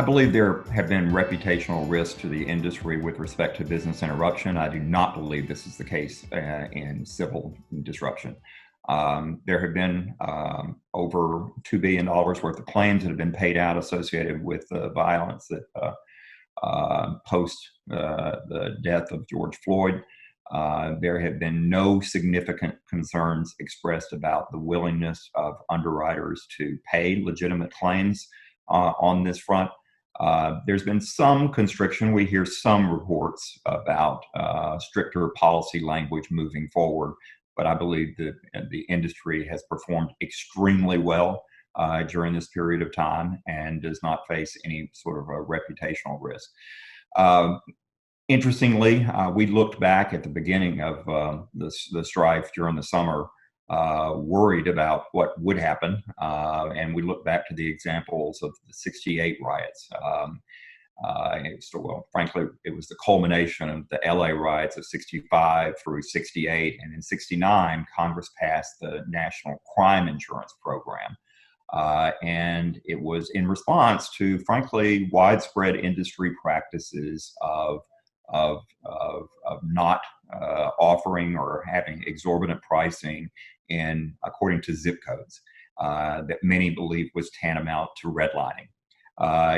believe there have been reputational risks to the industry with respect to business interruption. I do not believe this is the case in civil disruption. There have been over $2 billion worth of claims that have been paid out associated with the violence that post the death of George Floyd. There have been no significant concerns expressed about the willingness of underwriters to pay legitimate claims on this front. There's been some constriction. We hear some reports about stricter policy language moving forward, but I believe that the industry has performed extremely well during this period of time and does not face any sort of a reputational risk. Interestingly, we looked back at the beginning of the strife during the summer, worried about what would happen, and we look back to the examples of the '68 riots. Frankly, it was the culmination of the LA riots of '65 through '68, and in '69, Congress passed the National Crime Insurance Program. And it was in response to, frankly, widespread industry practices of not offering or having exorbitant pricing according to zip codes that many believed was tantamount to redlining.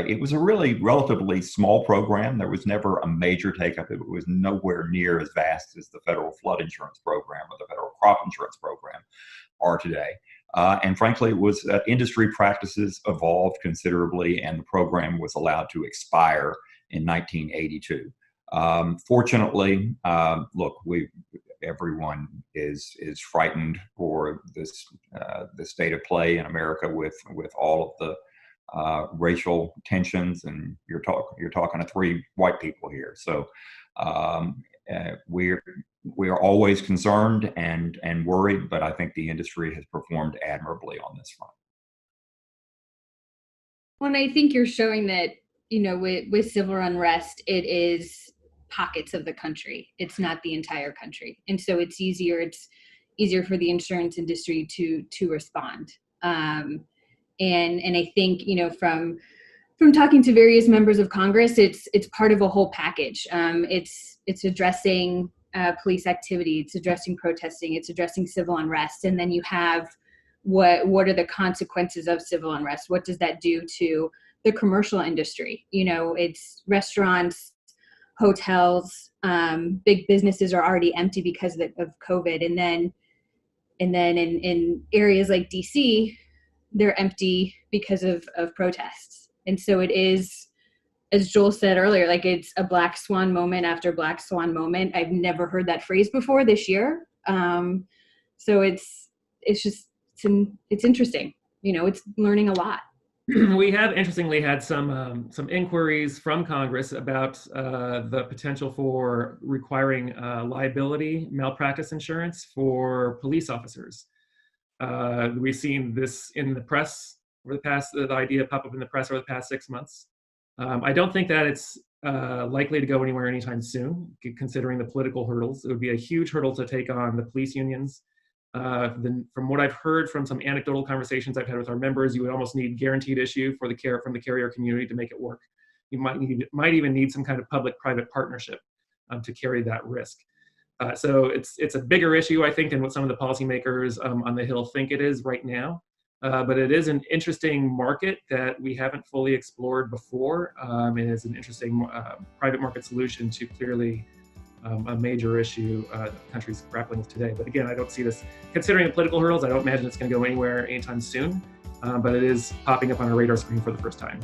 It was a really relatively small program. There was never a major take-up. It was nowhere near as vast as the federal flood insurance program or the federal crop insurance program are today. And frankly, it was industry practices evolved considerably, and the program was allowed to expire in 1982. Fortunately, look, everyone is frightened for this the state of play in America with all of the racial tensions, and you're talking to three white people here. So we are always concerned and worried, but I think the industry has performed admirably on this front. Well, and I think you're showing that, with civil unrest, it is pockets of the country. It's not the entire country. And so it's easier for the insurance industry to respond. And I think, from talking to various members of Congress, it's part of a whole package. It's addressing police activity, it's addressing protesting, it's addressing civil unrest. And then you have what are the consequences of civil unrest? What does that do to the commercial industry? It's restaurants, hotels, big businesses are already empty because of COVID. And then in areas like DC, they're empty because of protests. And so it is, as Joel said earlier, like it's a black swan moment after black swan moment. I've never heard that phrase before this year. So it's interesting. It's learning a lot. We have interestingly had some inquiries from Congress about the potential for requiring liability malpractice insurance for police officers. We've seen this in the press over the idea pop up in the press over the past 6 months. I don't think that it's likely to go anywhere anytime soon, considering the political hurdles. It would be a huge hurdle to take on the police unions. From what I've heard from some anecdotal conversations I've had with our members, you would almost need guaranteed issue from the carrier community to make it work. You might even need some kind of public-private partnership to carry that risk. So it's a bigger issue, I think, than what some of the policymakers on the Hill think it is right now. But it is an interesting market that we haven't fully explored before. It is an interesting private market solution to clearly a major issue the country's grappling with today. But again, I don't see this, considering the political hurdles, I don't imagine it's going to go anywhere anytime soon. But it is popping up on our radar screen for the first time.